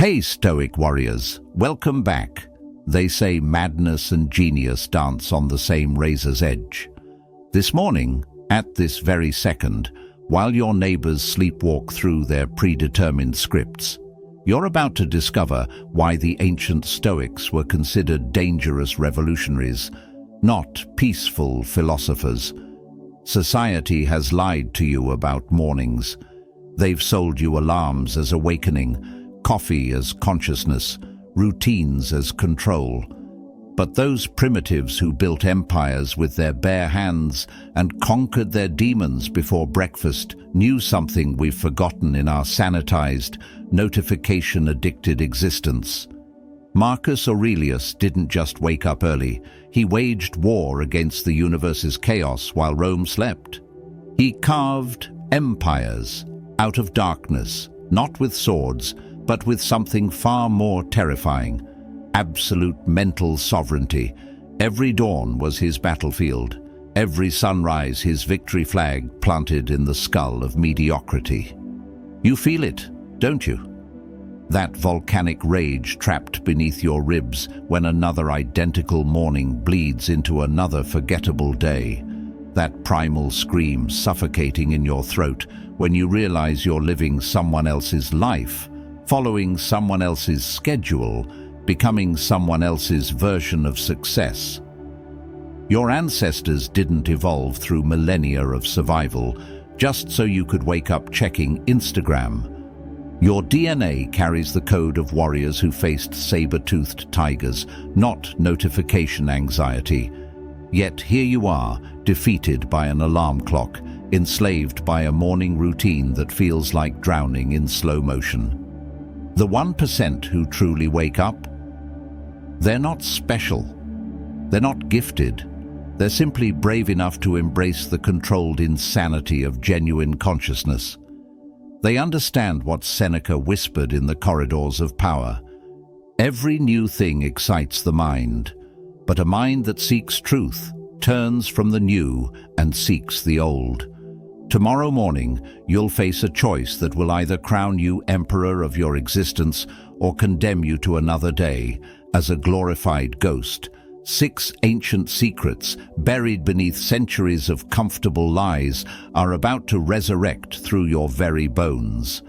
Hey, Stoic warriors, welcome back. They say madness and genius dance on the same razor's edge. This morning, at this very second, while your neighbors sleepwalk through their predetermined scripts, you're about to discover why the ancient Stoics were considered dangerous revolutionaries, not peaceful philosophers. Society has lied to you about mornings. They've sold you alarms as awakening, coffee as consciousness, routines as control. But those primitives who built empires with their bare hands and conquered their demons before breakfast knew something we've forgotten in our sanitized, notification-addicted existence. Marcus Aurelius didn't just wake up early. He waged war against the universe's chaos while Rome slept. He carved empires out of darkness, not with swords, but with something far more terrifying: absolute mental sovereignty. Every dawn was his battlefield, every sunrise his victory flag planted in the skull of mediocrity. You feel it, don't you? That volcanic rage trapped beneath your ribs when another identical morning bleeds into another forgettable day. That primal scream suffocating in your throat when you realize you're living someone else's life, following someone else's schedule, becoming someone else's version of success. Your ancestors didn't evolve through millennia of survival just so you could wake up checking Instagram. Your DNA carries the code of warriors who faced saber-toothed tigers, not notification anxiety. Yet here you are, defeated by an alarm clock, enslaved by a morning routine that feels like drowning in slow motion. The 1% who truly wake up, they're not special. They're not gifted. They're simply brave enough to embrace the controlled insanity of genuine consciousness. They understand what Seneca whispered in the corridors of power. Every new thing excites the mind, but a mind that seeks truth turns from the new and seeks the old. Tomorrow morning, you'll face a choice that will either crown you emperor of your existence or condemn you to another day as a glorified ghost. 6 ancient secrets, buried beneath centuries of comfortable lies, are about to resurrect through your very bones.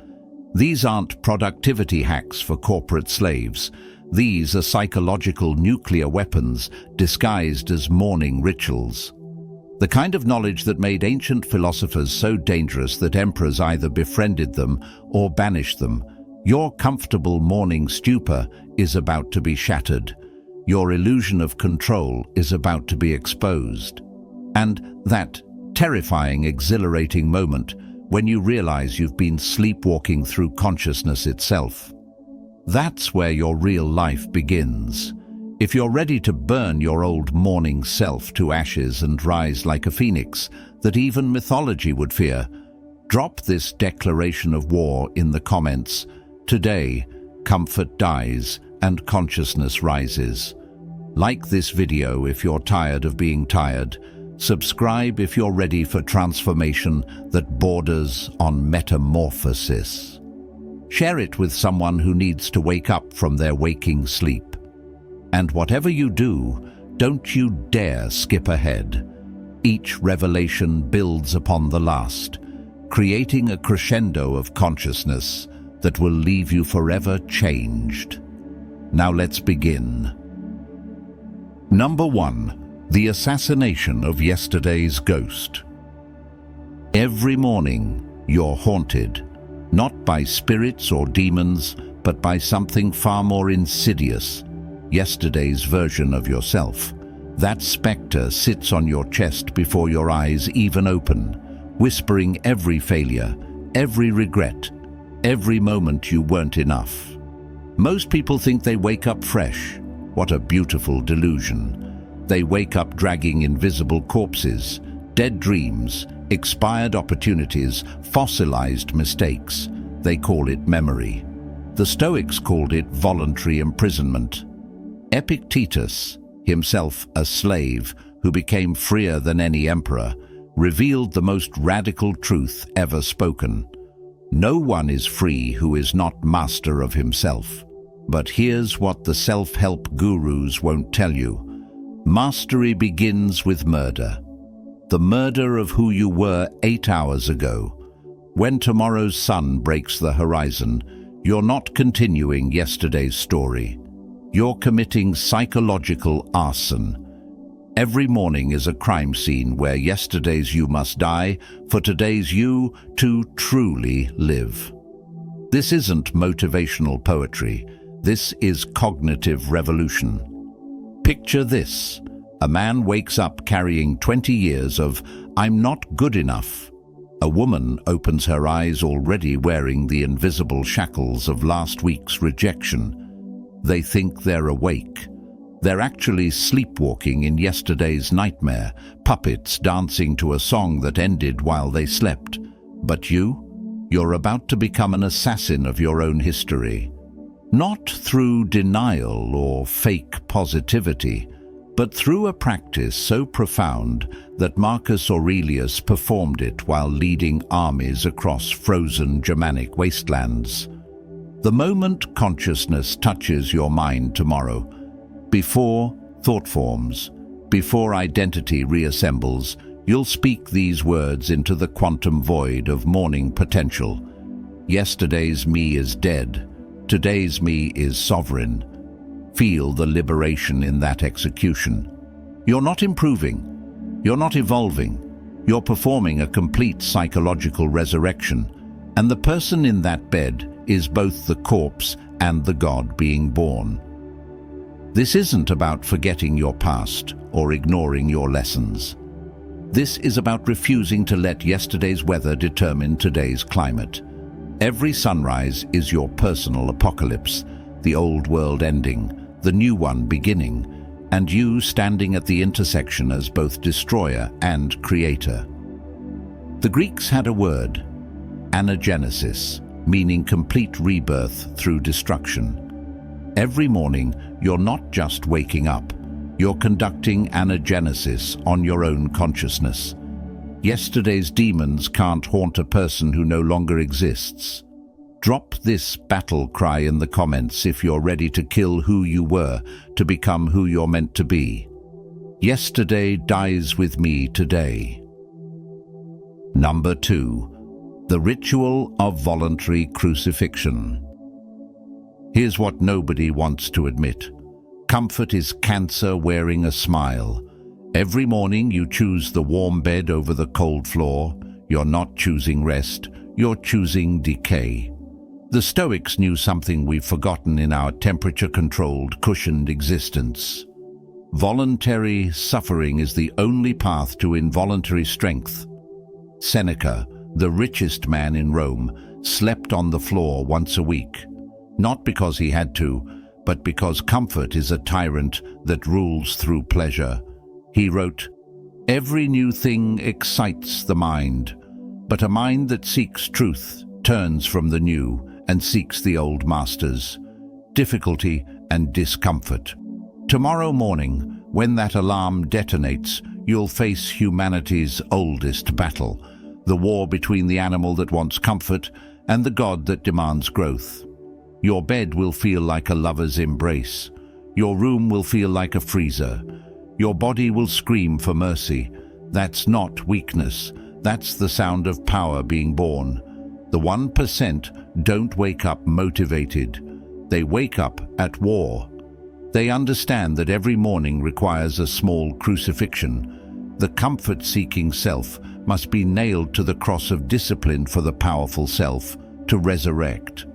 These aren't productivity hacks for corporate slaves. These are psychological nuclear weapons disguised as morning rituals. The kind of knowledge that made ancient philosophers so dangerous that emperors either befriended them or banished them. Your comfortable morning stupor is about to be shattered. Your illusion of control is about to be exposed. And that terrifying, exhilarating moment when you realize you've been sleepwalking through consciousness itself. That's where your real life begins. If you're ready to burn your old morning self to ashes and rise like a phoenix that even mythology would fear, drop this declaration of war in the comments. Today, comfort dies and consciousness rises. Like this video if you're tired of being tired. Subscribe if you're ready for transformation that borders on metamorphosis. Share it with someone who needs to wake up from their waking sleep. And whatever you do, don't you dare skip ahead. Each revelation builds upon the last, creating a crescendo of consciousness that will leave you forever changed. Now let's begin. Number 1. The assassination of yesterday's ghost. Every morning, you're haunted, not by spirits or demons, but by something far more insidious. Yesterday's version of yourself. That specter sits on your chest before your eyes even open, whispering every failure, every regret, every moment you weren't enough. Most people think they wake up fresh. What a beautiful delusion. They wake up dragging invisible corpses, dead dreams, expired opportunities, fossilized mistakes. They call it memory. The Stoics called it voluntary imprisonment. Epictetus, himself a slave who became freer than any emperor, revealed the most radical truth ever spoken. No one is free who is not master of himself. But here's what the self-help gurus won't tell you. Mastery begins with murder. The murder of who you were 8 hours ago. When tomorrow's sun breaks the horizon, you're not continuing yesterday's story. You're committing psychological arson. Every morning is a crime scene where yesterday's you must die for today's you to truly live. This isn't motivational poetry. This is cognitive revolution. Picture this. A man wakes up carrying 20 years of "I'm not good enough." A woman opens her eyes already wearing the invisible shackles of last week's rejection. They think they're awake. They're actually sleepwalking in yesterday's nightmare, puppets dancing to a song that ended while they slept. But you're about to become an assassin of your own history. Not through denial or fake positivity, but through a practice so profound that Marcus Aurelius performed it while leading armies across frozen Germanic wastelands. The moment consciousness touches your mind tomorrow, before thought forms, before identity reassembles, you'll speak these words into the quantum void of morning potential. Yesterday's me is dead. Today's me is sovereign. Feel the liberation in that execution. You're not improving. You're not evolving. You're performing a complete psychological resurrection. And the person in that bed is both the corpse and the God being born. This isn't about forgetting your past or ignoring your lessons. This is about refusing to let yesterday's weather determine today's climate. Every sunrise is your personal apocalypse, the old world ending, the new one beginning, and you standing at the intersection as both destroyer and creator. The Greeks had a word, anagenesis, meaning complete rebirth through destruction. Every morning, you're not just waking up, you're conducting anagenesis on your own consciousness. Yesterday's demons can't haunt a person who no longer exists. Drop this battle cry in the comments if you're ready to kill who you were to become who you're meant to be. Yesterday dies with me today. Number 2. The ritual of voluntary crucifixion. Here's what nobody wants to admit. Comfort is cancer wearing a smile. Every morning you choose the warm bed over the cold floor. You're not choosing rest, you're choosing decay. The Stoics knew something we've forgotten in our temperature-controlled, cushioned existence. Voluntary suffering is the only path to involuntary strength. Seneca, the richest man in Rome, slept on the floor once a week. Not because he had to, but because comfort is a tyrant that rules through pleasure. He wrote, "Every new thing excites the mind, but a mind that seeks truth turns from the new and seeks the old masters, difficulty and discomfort." Tomorrow morning, when that alarm detonates, you'll face humanity's oldest battle, the war between the animal that wants comfort and the God that demands growth. Your bed will feel like a lover's embrace. Your room will feel like a freezer. Your body will scream for mercy. That's not weakness. That's the sound of power being born. The 1% don't wake up motivated. They wake up at war. They understand that every morning requires a small crucifixion. The comfort-seeking self must be nailed to the cross of discipline for the powerful self to resurrect.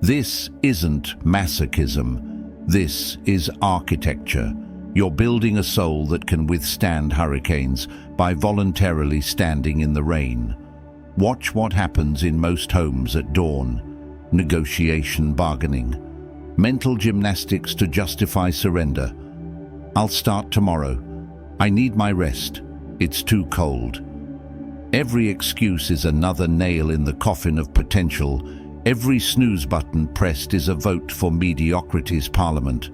This isn't masochism. This is architecture. You're building a soul that can withstand hurricanes by voluntarily standing in the rain. Watch what happens in most homes at dawn. Negotiation, bargaining, mental gymnastics to justify surrender. I'll start tomorrow. I need my rest. It's too cold. Every excuse is another nail in the coffin of potential. Every snooze button pressed is a vote for mediocrity's parliament.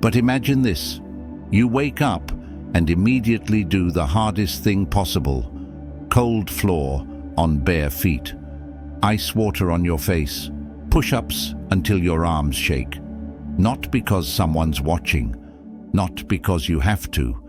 But imagine this. You wake up and immediately do the hardest thing possible. Cold floor on bare feet. ice water on your face, push-ups until your arms shake. Not because someone's watching, not because you have to,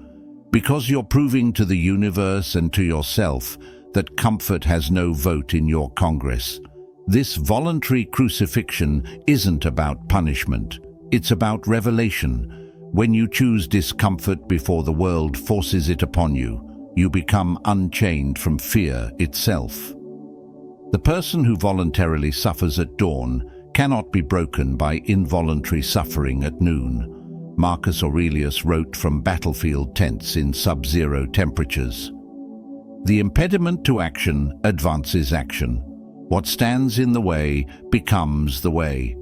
because you're proving to the universe and to yourself that comfort has no vote in your Congress. This voluntary crucifixion isn't about punishment, it's about revelation. When you choose discomfort before the world forces it upon you, you become unchained from fear itself. The person who voluntarily suffers at dawn cannot be broken by involuntary suffering at noon. Marcus Aurelius wrote from battlefield tents in sub-zero temperatures. The impediment to action advances action. What stands in the way becomes the way.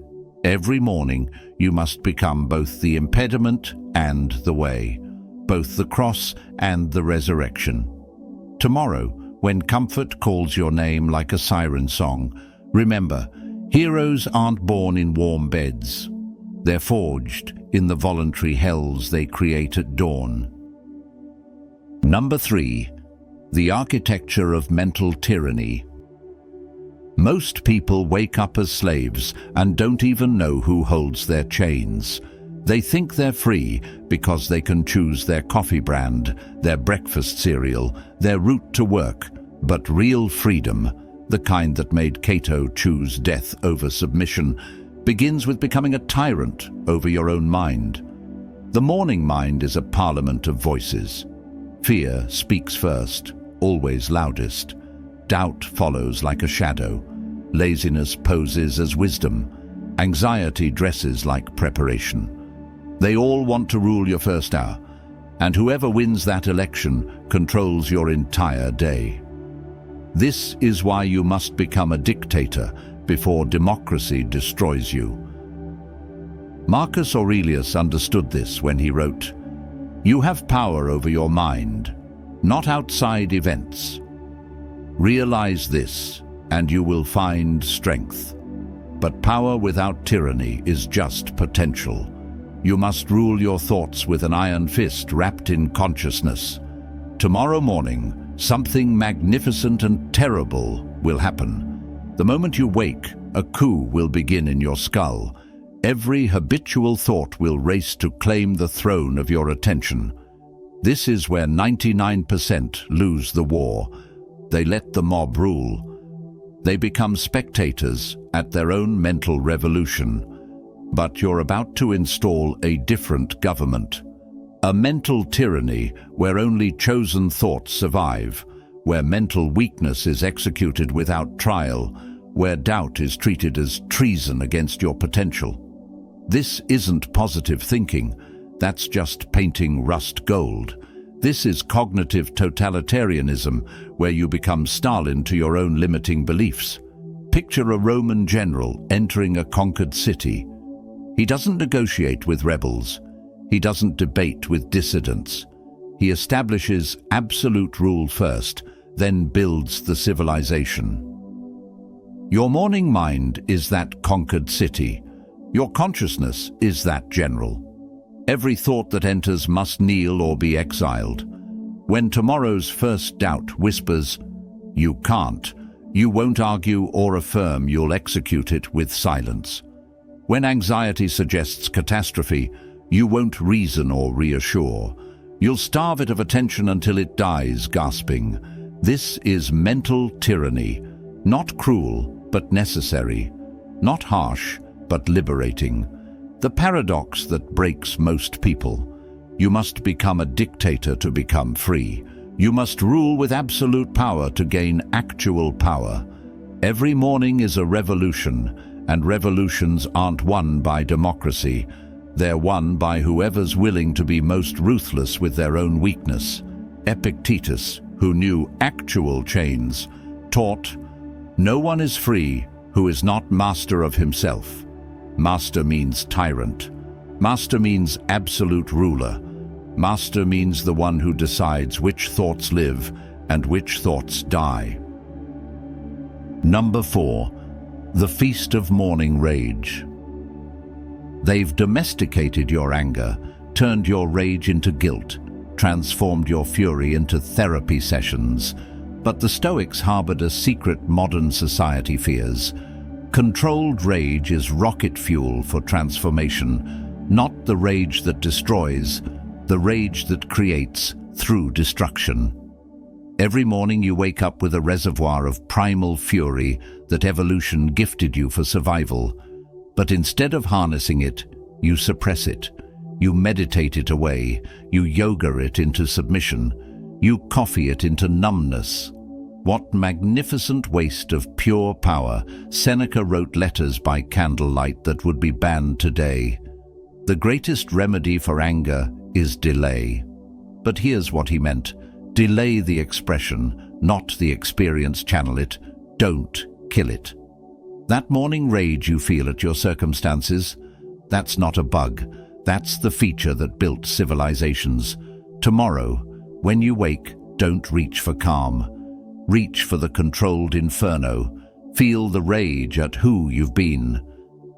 Every morning you must become both the impediment and the way, both the cross and the resurrection. Tomorrow, when comfort calls your name like a siren song, remember, heroes aren't born in warm beds. They're forged in the voluntary hells they create at dawn. Number 3. The architecture of mental tyranny. Most people wake up as slaves and don't even know who holds their chains. They think they're free because they can choose their coffee brand, their breakfast cereal, their route to work. But real freedom, the kind that made Cato choose death over submission, begins with becoming a tyrant over your own mind. The morning mind is a parliament of voices. Fear speaks first, always loudest. Doubt follows like a shadow. Laziness poses as wisdom. Anxiety dresses like preparation. They all want to rule your first hour, and whoever wins that election controls your entire day. This is why you must become a dictator before democracy destroys you. Marcus Aurelius understood this when he wrote, "You have power over your mind, not outside events. Realize this, and you will find strength. But power without tyranny is just potential. You must rule your thoughts with an iron fist wrapped in consciousness. Tomorrow morning, something magnificent and terrible will happen. The moment you wake, a coup will begin in your skull. Every habitual thought will race to claim the throne of your attention. This is where 99% lose the war. They let the mob rule. They become spectators at their own mental revolution. But you're about to install a different government. A mental tyranny where only chosen thoughts survive, where mental weakness is executed without trial, where doubt is treated as treason against your potential. This isn't positive thinking. That's just painting rust gold. This is cognitive totalitarianism, where you become Stalin to your own limiting beliefs. Picture a Roman general entering a conquered city. He doesn't negotiate with rebels. He doesn't debate with dissidents. He establishes absolute rule first, then builds the civilization. Your morning mind is that conquered city. Your consciousness is that general. Every thought that enters must kneel or be exiled. When tomorrow's first doubt whispers, "You can't," you won't argue or affirm, you'll execute it with silence. When anxiety suggests catastrophe, you won't reason or reassure. You'll starve it of attention until it dies, gasping. This is mental tyranny, not cruel, but necessary, not harsh, but liberating. The paradox that breaks most people. You must become a dictator to become free. You must rule with absolute power to gain actual power. Every morning is a revolution, and revolutions aren't won by democracy. They're won by whoever's willing to be most ruthless with their own weakness. Epictetus, who knew actual chains, taught, "No one is free who is not master of himself." Master means tyrant. Master means absolute ruler. Master means the one who decides which thoughts live and which thoughts die. Number 4. The Feast of Morning Rage. They've domesticated your anger, turned your rage into guilt, transformed your fury into therapy sessions. But the Stoics harbored a secret modern society fears. Controlled rage is rocket fuel for transformation, not the rage that destroys, the rage that creates through destruction. Every morning you wake up with a reservoir of primal fury that evolution gifted you for survival. But instead of harnessing it, you suppress it. You meditate it away. You yoga it into submission. You coffee it into numbness. What magnificent waste of pure power. Seneca wrote letters by candlelight that would be banned today. The greatest remedy for anger is delay. But here's what he meant. Delay the expression, not the experience. Channel it. Don't kill it. That morning rage you feel at your circumstances, that's not a bug. That's the feature that built civilizations. Tomorrow, when you wake, don't reach for calm. Reach for the controlled inferno. Feel the rage at who you've been,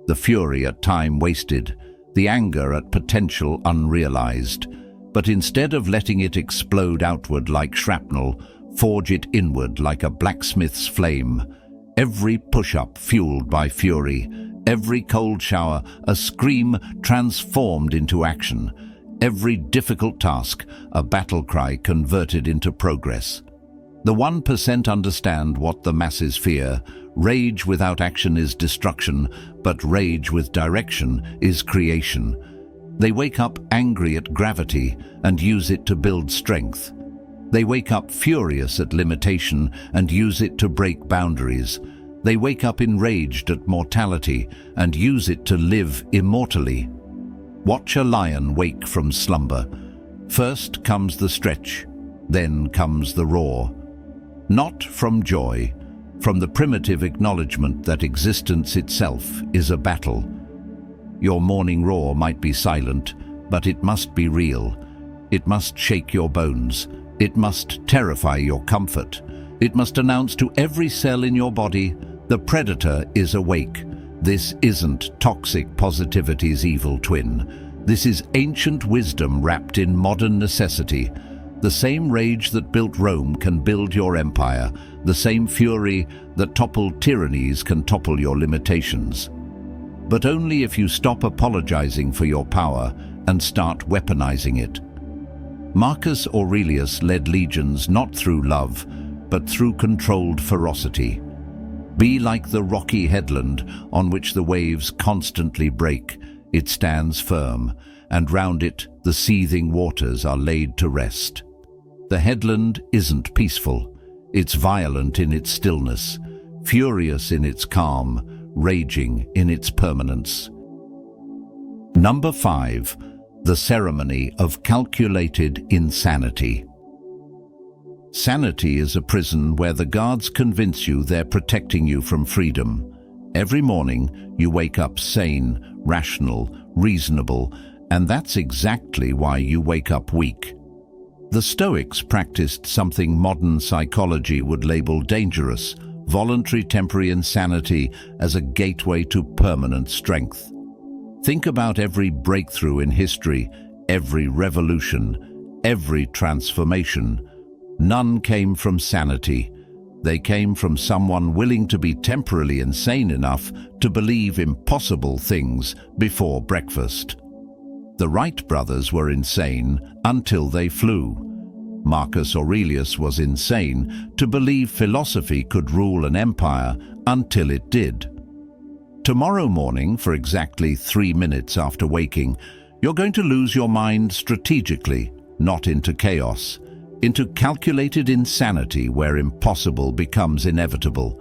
the fury at time wasted, the anger at potential unrealized. But instead of letting it explode outward like shrapnel, forge it inward like a blacksmith's flame. Every push-up fueled by fury, every cold shower a scream transformed into action, every difficult task a battle cry converted into progress. The 1% understand what the masses fear. Rage without action is destruction, but rage with direction is creation. They wake up angry at gravity and use it to build strength. They wake up furious at limitation and use it to break boundaries. They wake up enraged at mortality and use it to live immortally. Watch a lion wake from slumber. First comes the stretch, then comes the roar. Not from joy, from the primitive acknowledgement that existence itself is a battle. Your morning roar might be silent, but it must be real. It must shake your bones. It must terrify your comfort. It must announce to every cell in your body, the predator is awake. This isn't toxic positivity's evil twin. This is ancient wisdom wrapped in modern necessity. The same rage that built Rome can build your empire. The same fury that toppled tyrannies can topple your limitations. But only if you stop apologizing for your power and start weaponizing it. Marcus Aurelius led legions not through love, but through controlled ferocity. Be like the rocky headland on which the waves constantly break. It stands firm, and round it the seething waters are laid to rest. The headland isn't peaceful. It's violent in its stillness, furious in its calm, raging in its permanence. Number 5. The ceremony of calculated insanity. Sanity is a prison where the guards convince you they're protecting you from freedom. Every morning you wake up sane, rational, reasonable, and that's exactly why you wake up weak. The Stoics practiced something modern psychology would label dangerous, voluntary temporary insanity as a gateway to permanent strength. Think about every breakthrough in history, every revolution, every transformation. None came from sanity. They came from someone willing to be temporarily insane enough to believe impossible things before breakfast. The Wright brothers were insane until they flew. Marcus Aurelius was insane to believe philosophy could rule an empire until it did. Tomorrow morning, for exactly 3 minutes after waking, you're going to lose your mind strategically, not into chaos, into calculated insanity where impossible becomes inevitable,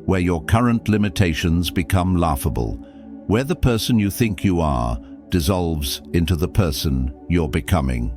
where your current limitations become laughable, where the person you think you are dissolves into the person you're becoming.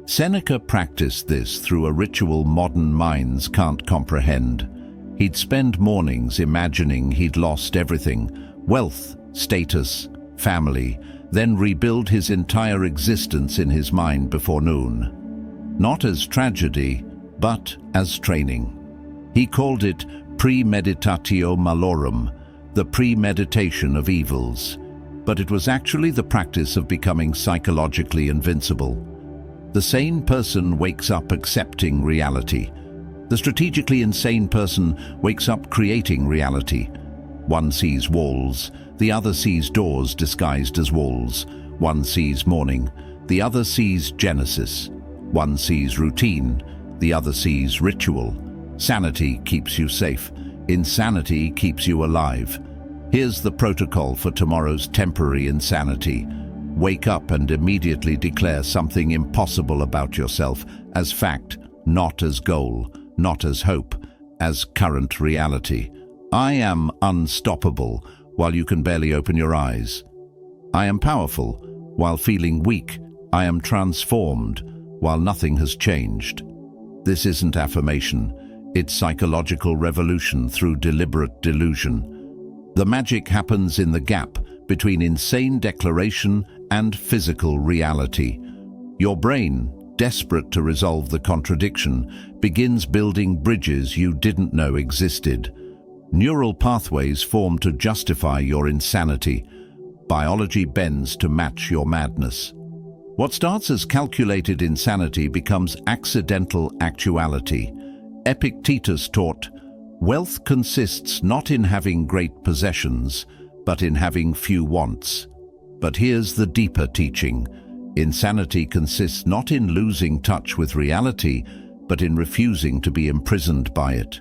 Seneca practiced this through a ritual modern minds can't comprehend. He'd spend mornings imagining he'd lost everything, wealth, status, family, then rebuild his entire existence in his mind before noon. Not as tragedy, but as training. He called it premeditatio malorum, the premeditation of evils. But it was actually the practice of becoming psychologically invincible. The sane person wakes up accepting reality. The strategically insane person wakes up creating reality. One sees walls, the other sees doors disguised as walls. One sees morning, the other sees Genesis. One sees routine, the other sees ritual. Sanity keeps you safe. Insanity keeps you alive. Here's the protocol for tomorrow's temporary insanity. Wake up and immediately declare something impossible about yourself as fact, not as goal, not as hope, as current reality. I am unstoppable while you can barely open your eyes. I am powerful while feeling weak. I am transformed while nothing has changed. This isn't affirmation, it's psychological revolution through deliberate delusion. The magic happens in the gap between insane declaration and physical reality. Your brain, desperate to resolve the contradiction, begins building bridges you didn't know existed. Neural pathways form to justify your insanity. Biology bends to match your madness. What starts as calculated insanity becomes accidental actuality. Epictetus taught, "Wealth consists not in having great possessions, but in having few wants." But here's the deeper teaching. Insanity consists not in losing touch with reality, but in refusing to be imprisoned by it.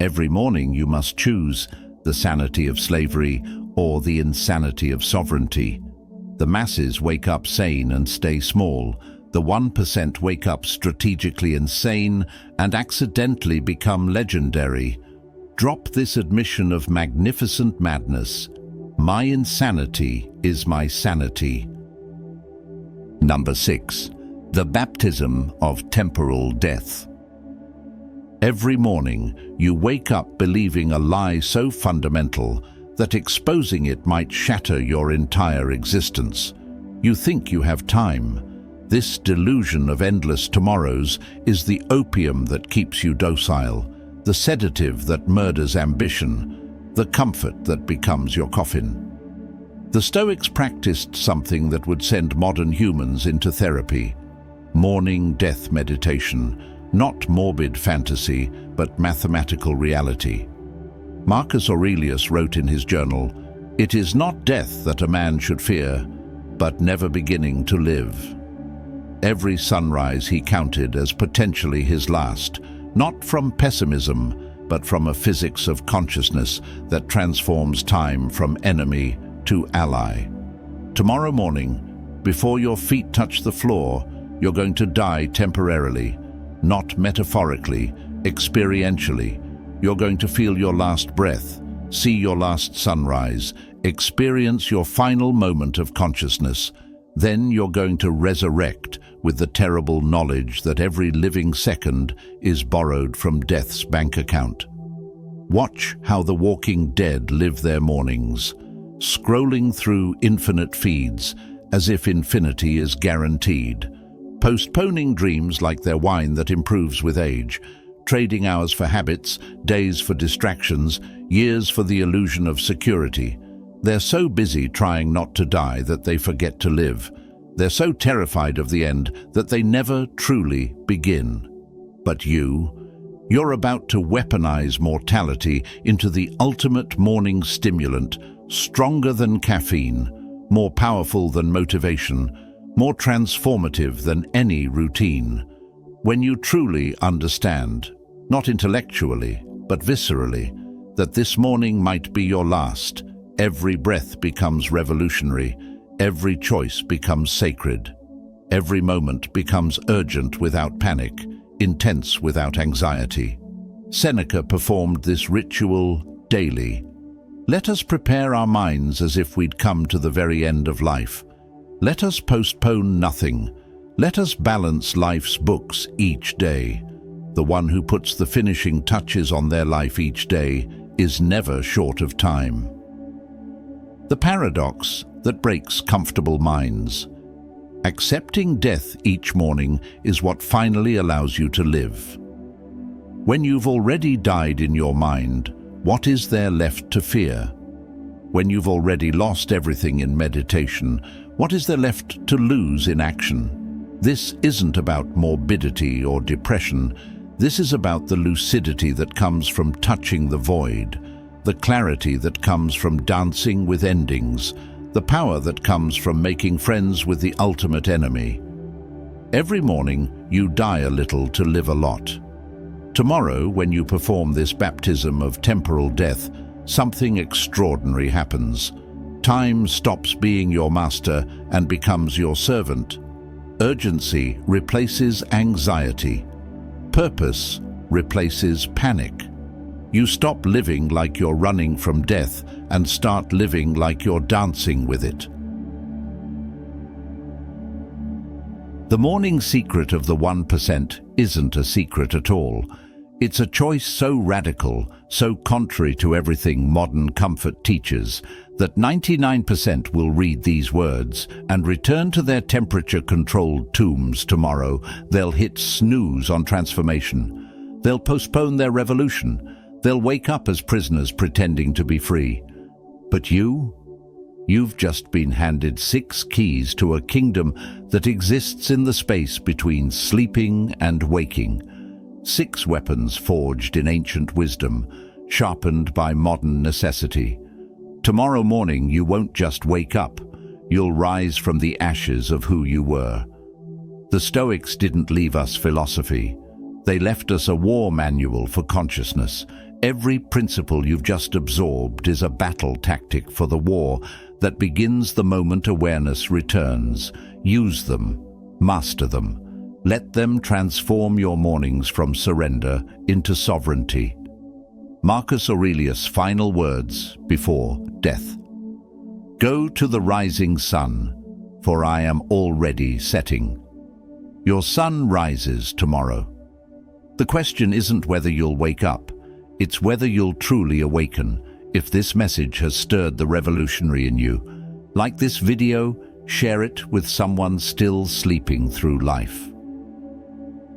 Every morning you must choose the sanity of slavery or the insanity of sovereignty. The masses wake up sane and stay small. The 1% wake up strategically insane and accidentally become legendary. Drop this admission of magnificent madness. My insanity is my sanity. Number 6. The baptism of temporal death. Every morning, you wake up believing a lie so fundamental that exposing it might shatter your entire existence. You think you have time. This delusion of endless tomorrows is the opium that keeps you docile, the sedative that murders ambition, the comfort that becomes your coffin. The Stoics practiced something that would send modern humans into therapy: morning death meditation, not morbid fantasy, but mathematical reality. Marcus Aurelius wrote in his journal, "It is not death that a man should fear, but never beginning to live." Every sunrise he counted as potentially his last, not from pessimism, but from a physics of consciousness that transforms time from enemy to ally. Tomorrow morning, before your feet touch the floor, you're going to die temporarily, not metaphorically, experientially. You're going to feel your last breath, see your last sunrise, experience your final moment of consciousness. Then you're going to resurrect with the terrible knowledge that every living second is borrowed from death's bank account. Watch how the walking dead live their mornings, scrolling through infinite feeds as if infinity is guaranteed, postponing dreams like their wine that improves with age, trading hours for habits, days for distractions, years for the illusion of security. They're so busy trying not to die that they forget to live. They're so terrified of the end that they never truly begin. But you're about to weaponize mortality into the ultimate morning stimulant, stronger than caffeine, more powerful than motivation, more transformative than any routine. When you truly understand, not intellectually, but viscerally, that this morning might be your last, every breath becomes revolutionary, every choice becomes sacred, every moment becomes urgent without panic, intense without anxiety. Seneca performed this ritual daily. Let us prepare our minds as if we'd come to the very end of life. Let us postpone nothing. Let us balance life's books each day. The one who puts the finishing touches on their life each day is never short of time. The paradox that breaks comfortable minds. Accepting death each morning is what finally allows you to live. When you've already died in your mind, what is there left to fear? When you've already lost everything in meditation, what is there left to lose in action? This isn't about morbidity or depression. This is about the lucidity that comes from touching the void, the clarity that comes from dancing with endings, the power that comes from making friends with the ultimate enemy. Every morning, you die a little to live a lot. Tomorrow, when you perform this baptism of temporal death, something extraordinary happens. Time stops being your master and becomes your servant. Urgency replaces anxiety. Purpose replaces panic. You stop living like you're running from death and start living like you're dancing with it. The morning secret of the 1% isn't a secret at all. It's a choice so radical, so contrary to everything modern comfort teaches, that 99% will read these words and return to their temperature-controlled tombs tomorrow. They'll hit snooze on transformation. They'll postpone their revolution. They'll wake up as prisoners pretending to be free. But you've just been handed 6 keys to a kingdom that exists in the space between sleeping and waking. 6 weapons forged in ancient wisdom, sharpened by modern necessity. Tomorrow morning you won't just wake up, you'll rise from the ashes of who you were. The Stoics didn't leave us philosophy. They left us a war manual for consciousness. Every principle you've just absorbed is a battle tactic for the war that begins the moment awareness returns. Use them, master them. Let them transform your mornings from surrender into sovereignty. Marcus Aurelius' final words before death. Go to the rising sun, for I am already setting. Your sun rises tomorrow. The question isn't whether you'll wake up, it's whether you'll truly awaken. If this message has stirred the revolutionary in you, like this video, share it with someone still sleeping through life.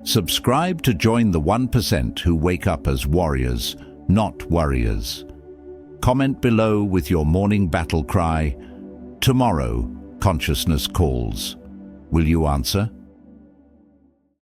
Subscribe to join the 1% who wake up as warriors, not worriers. Comment below with your morning battle cry. Tomorrow, consciousness calls. Will you answer?